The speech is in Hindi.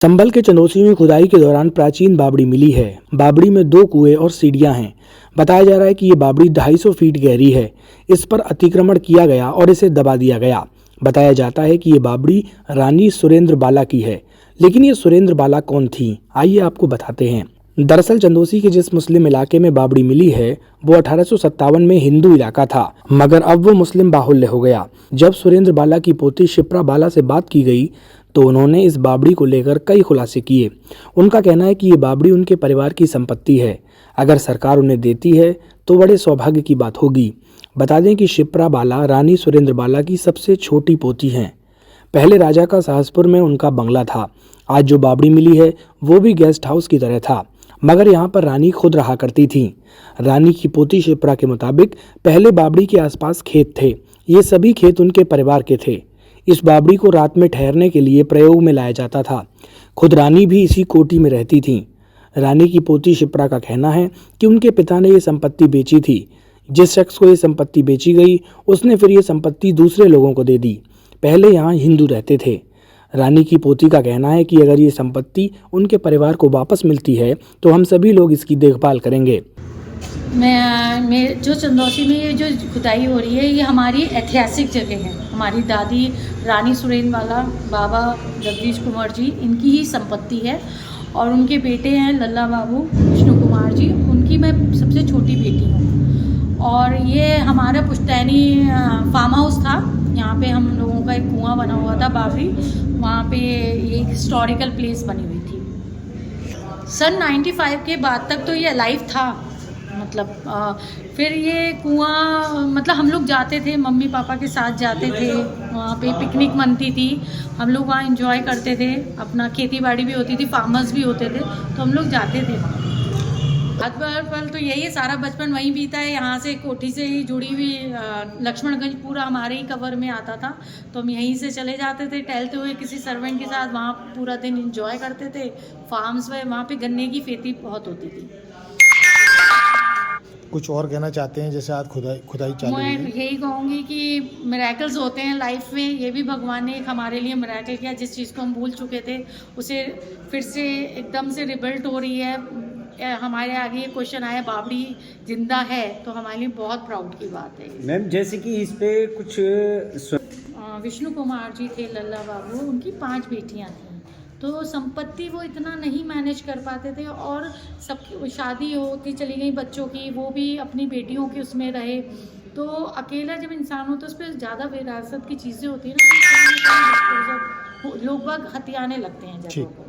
संभल के चंदौसी में खुदाई के दौरान प्राचीन बावड़ी मिली है। बावड़ी में 2 कुएं और सीढ़ियां हैं। बताया जा रहा है कि ये बावड़ी 250 फीट गहरी है। इस पर अतिक्रमण किया गया और इसे दबा दिया गया। बताया जाता है कि ये बावड़ी रानी सुरेंद्र बाला की है, लेकिन ये सुरेंद्र बाला कौन थी, आइए आपको बताते हैं। दरअसल चंदौसी के जिस मुस्लिम इलाके में बावड़ी मिली है वो 1857 में हिंदू इलाका था, मगर अब वो मुस्लिम बाहुल्य हो गया। जब सुरेंद्र बाला की पोती शिप्रा बाला से बात की गई तो उन्होंने इस बावड़ी को लेकर कई खुलासे किए। उनका कहना है कि ये बावड़ी उनके परिवार की संपत्ति है। अगर सरकार उन्हें देती है तो बड़े सौभाग्य की बात होगी। बता दें कि शिप्रा बाला रानी सुरेंद्र बाला की सबसे छोटी पोती हैं। पहले राजा का साहसपुर में उनका बंगला था। आज जो बावड़ी मिली है वो भी गेस्ट हाउस की तरह था, मगर यहाँ पर रानी खुद रहा करती थी। रानी की पोती शिप्रा के मुताबिक पहले बावड़ी के आसपास खेत थे। ये सभी खेत उनके परिवार के थे। इस बावड़ी को रात में ठहरने के लिए प्रयोग में लाया जाता था। खुद रानी भी इसी कोठी में रहती थीं। रानी की पोती शिप्रा का कहना है कि उनके पिता ने ये संपत्ति बेची थी। जिस शख्स को ये संपत्ति बेची गई उसने फिर ये संपत्ति दूसरे लोगों को दे दी। पहले यहाँ हिंदू रहते थे। रानी की पोती का कहना है कि अगर ये संपत्ति उनके परिवार को वापस मिलती है तो हम सभी लोग इसकी देखभाल करेंगे। मैं जो चंदौसी में ये जो खुदाई हो रही है ये हमारी ऐतिहासिक जगह है। हमारी दादी रानी सुरेंद्र बाला, बाबा जगदीश कुंवर जी, इनकी ही संपत्ति है और उनके बेटे हैं लल्ला बाबू विष्णु कुमार जी, उनकी मैं सबसे छोटी बेटी हूँ। और ये हमारा पुश्तैनी फार्म हाउस था। यहाँ पे हम लोगों का एक कुआं बना हुआ था बावड़ी, वहाँ पे एक हिस्टोरिकल प्लेस बनी हुई थी। सन 95 के बाद तक तो ये लाइव था। फिर ये कुआं हम लोग जाते थे, मम्मी पापा के साथ जाते थे। वहाँ पे पिकनिक मनती थी, हम लोग वहाँ एंजॉय करते थे। अपना खेती बाड़ी भी होती थी, फार्मर्स भी होते थे, तो हम लोग जाते थे वहाँ। पल तो यही है, सारा बचपन वहीं बीता है। यहाँ से कोठी से ही जुड़ी हुई लक्ष्मणगंज पूरा हमारे ही कवर में आता था, तो हम यहीं से चले जाते थे टहलते हुए किसी सर्वेंट के साथ। वहाँ पूरा दिन एंजॉय करते थे। फार्म्स में वहाँ पे गन्ने की खेती बहुत होती थी। कुछ और कहना चाहते हैं? जैसे आज खुदाई चालू है। मैं यही कहूँगी कि मिरेकल्स होते हैं लाइफ में। ये भी भगवान ने एक हमारे लिए मिरेकल किया। जिस चीज़ को हम भूल चुके थे उसे फिर से एकदम से रिबिल्ट हो रही है। हमारे आगे ये क्वेश्चन आया बावड़ी जिंदा है, तो हमारे लिए बहुत प्राउड की बात है। मैम जैसे कि इस पे कुछ विष्णु कुमार जी थे, लल्ला बाबू, उनकी 5 बेटियां थीं। तो संपत्ति वो इतना नहीं मैनेज कर पाते थे और सबकी शादी होती चली गई बच्चों की, वो भी अपनी बेटियों के उसमें रहे। तो अकेला जब इंसान हो तो उस पर ज़्यादा विरासत की चीज़ें होती हैं ना, तो लोग बाग हथियाने लगते हैं जगहों को।